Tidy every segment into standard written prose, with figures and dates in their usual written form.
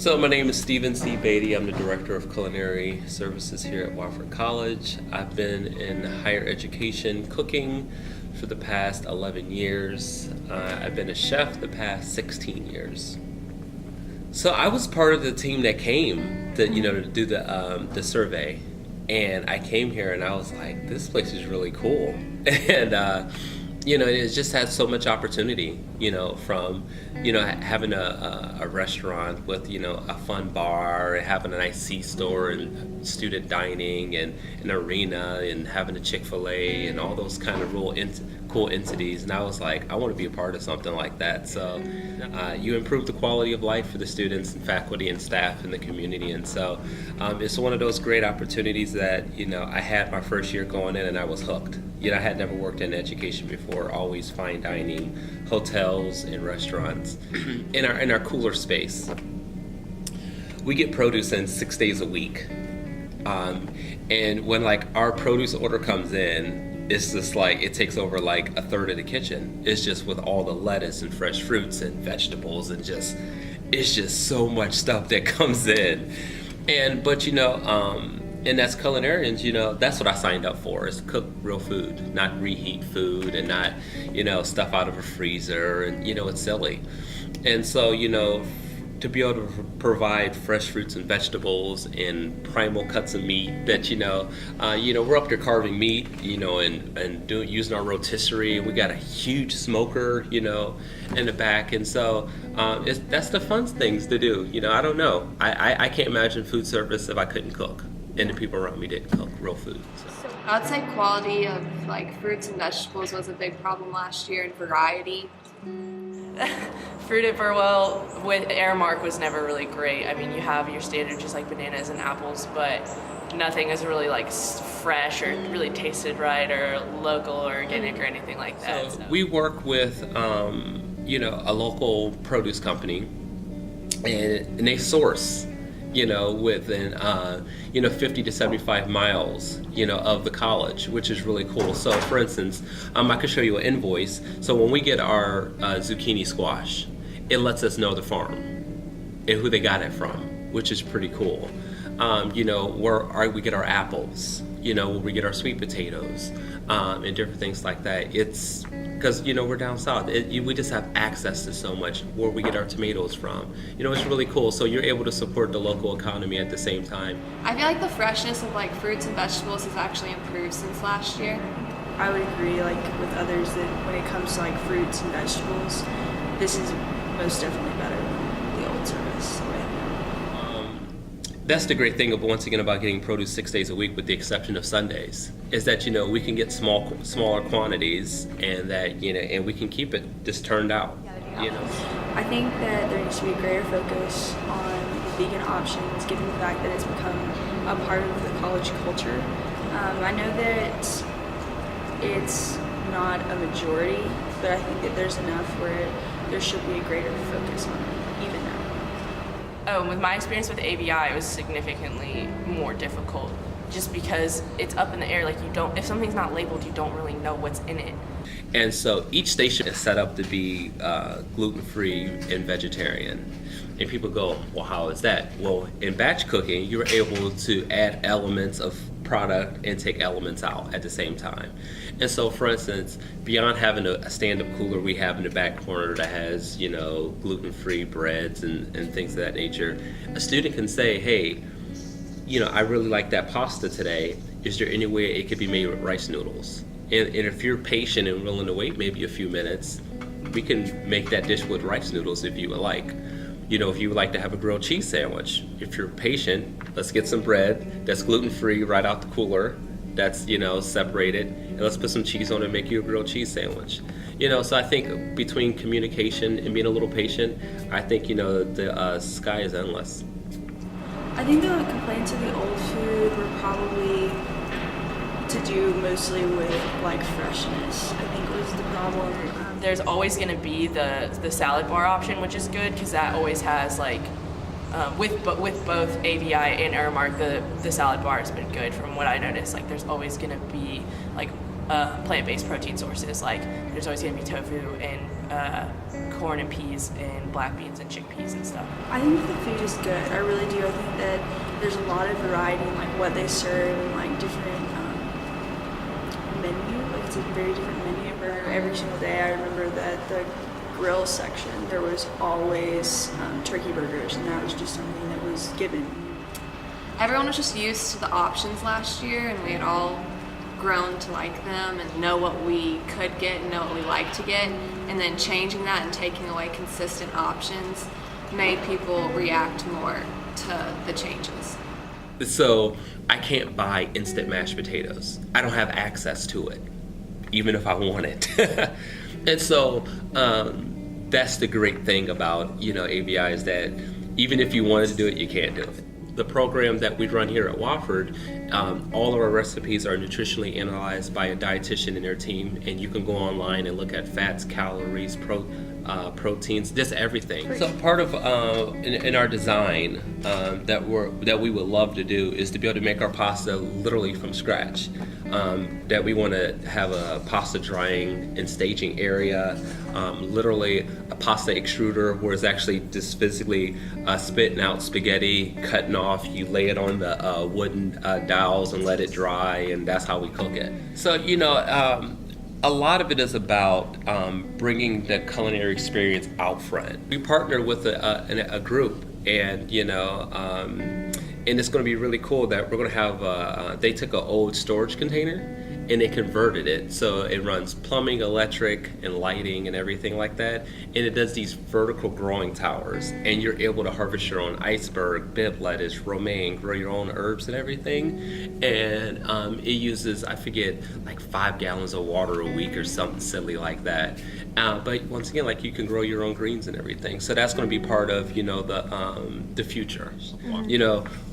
So my name is Stephen C. Beatty. I'm the Director of Culinary Services here at Wofford College. I've been in higher education cooking for the past 11 years. I've been a chef the past 16 years. So I was part of the team that came to do the survey, and I came here and I was like, this place is really cool, and it just has so much opportunity, from, having a restaurant with, a fun bar, and having a nice C-store and student dining and an arena and having a Chick-fil-A and all those kind of cool entities. And I was like, I want to be a part of something like that. So you improve the quality of life for the students and faculty and staff in the community. And so it's one of those great opportunities that, I had my first year going in and I was hooked. I had never worked in education before, always fine dining, hotels and restaurants. In our cooler space, we get produce in 6 days a week. And when our produce order comes in, it's just it takes over a third of the kitchen. It's just with all the lettuce and fresh fruits and vegetables and it's just so much stuff that comes in. And as culinarians, that's what I signed up for, is cook real food, not reheat food and not, stuff out of a freezer, and, it's silly. And so, to be able to provide fresh fruits and vegetables and primal cuts of meat that, we're up there carving meat, and using our rotisserie. We got a huge smoker, in the back. And so that's the fun things to do. I don't know. I can't imagine food service if I couldn't cook and the people around me didn't cook real food. So. I'd say quality of fruits and vegetables was a big problem last year, and variety. Fruit at Burwell with Aramark was never really great. I mean, you have your standard just bananas and apples, but nothing is really fresh or really tasted right or local or organic or anything like that. So we work with a local produce company, and they source within 50 to 75 miles of the college, which is really cool. So for instance, I could show you an invoice. So when we get our zucchini squash, it lets us know the farm and who they got it from, which is pretty cool. Where we get our apples, where we get our sweet potatoes, and different things like that. It's because we're down south. We just have access to so much, where we get our tomatoes from. It's really cool. So you're able to support the local economy at the same time. I feel the freshness of fruits and vegetables has actually improved since last year. I would agree with others that when it comes to fruits and vegetables, this is most definitely better than the old service. That's the great thing once again about getting produce 6 days a week, with the exception of Sundays, is that we can get smaller quantities, and that and we can keep it just turned out. I think that there needs to be a greater focus on vegan options, given the fact that it's become a part of the college culture. I know that it's not a majority, but I think that there's enough where there should be a greater focus on it, even now. Oh, with my experience with AVI, it was significantly more difficult, just because it's up in the air. If something's not labeled, you don't really know what's in it. And so each station is set up to be gluten-free and vegetarian. And people go, well, how is that? Well, in batch cooking, you're able to add elements of product and take elements out at the same time. And so, for instance, beyond having a stand-up cooler we have in the back corner that has, gluten-free breads and things of that nature, a student can say, hey, I really like that pasta today. Is there any way it could be made with rice noodles? And if you're patient and willing to wait maybe a few minutes, we can make that dish with rice noodles if you would like. If you would like to have a grilled cheese sandwich, if you're patient, let's get some bread that's gluten-free right out the cooler, that's, separated, and let's put some cheese on it and make you a grilled cheese sandwich. So I think between communication and being a little patient, I think, the sky is endless. I think the complaints of the old food were probably to do mostly with freshness, I think was the problem. There's always going to be the salad bar option, which is good because that always has with both AVI and Aramark, the salad bar has been good from what I noticed. There's always going to be plant-based protein sources. There's always going to be tofu and corn and peas and black beans and chickpeas and stuff. I think the food is good. I really do. I think that there's a lot of variety in like what they serve and like different menu. Like it's a very different menu for every single day. I remember that the grill section there was always turkey burgers, and that was just something that was given. Everyone was just used to the options last year, and we had all grown to like them and know what we could get and know what we like to get, and then changing that and taking away consistent options made people react more to the changes. So I can't buy instant mashed potatoes. I don't have access to it, even if I want it. And so that's the great thing about AVI is that even if you wanted to do it, you can't do it. The program that we run here at Wofford, all of our recipes are nutritionally analyzed by a dietitian and their team, and you can go online and look at fats, calories, proteins, just everything. So part of in our design that we would love to do is to be able to make our pasta literally from scratch. That we want to have a pasta drying and staging area, literally a pasta extruder where it's actually just physically spitting out spaghetti, cutting off, you lay it on the wooden dowels and let it dry, and that's how we cook it. So a lot of it is about bringing the culinary experience out front. We partner with a group, and and it's going to be really cool that we're going to have. They took an old storage container and they converted it so it runs plumbing, electric, and lighting and everything like that. And it does these vertical growing towers, and you're able to harvest your own iceberg, bib lettuce, romaine, grow your own herbs and everything. And it uses, I forget, like 5 gallons of water a week or something silly like that. But once again, like you can grow your own greens and everything. So that's going to be part of the future.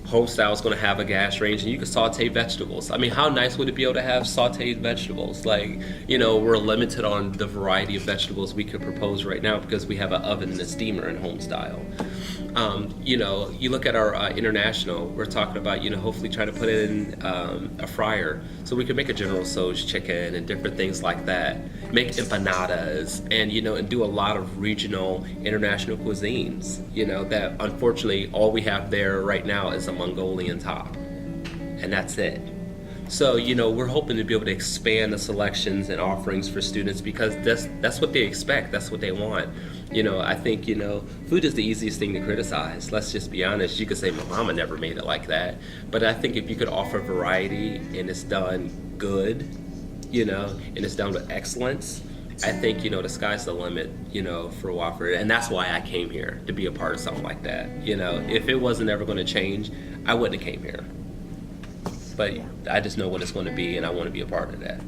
Homestyle is going to have a gas range, and you can saute vegetables. I mean, how nice would it be able to have sauteed vegetables? Like, we're limited on the variety of vegetables we could propose right now because we have an oven and a steamer in Homestyle. You look at our international, we're talking about, hopefully trying to put it in a fryer so we can make a General Tso's chicken and different things like that. Make empanadas and, and do a lot of regional international cuisines, that unfortunately all we have there right now is a Mongolian top, and that's it. So, we're hoping to be able to expand the selections and offerings for students because that's what they expect, that's what they want. I think, food is the easiest thing to criticize. Let's just be honest. You could say, my mama never made it like that. But I think if you could offer variety and it's done good, and it's done with excellence, I think, the sky's the limit, for Wofford. And that's why I came here, to be a part of something like that. If it wasn't ever going to change, I wouldn't have came here. But I just know what it's going to be, and I want to be a part of that.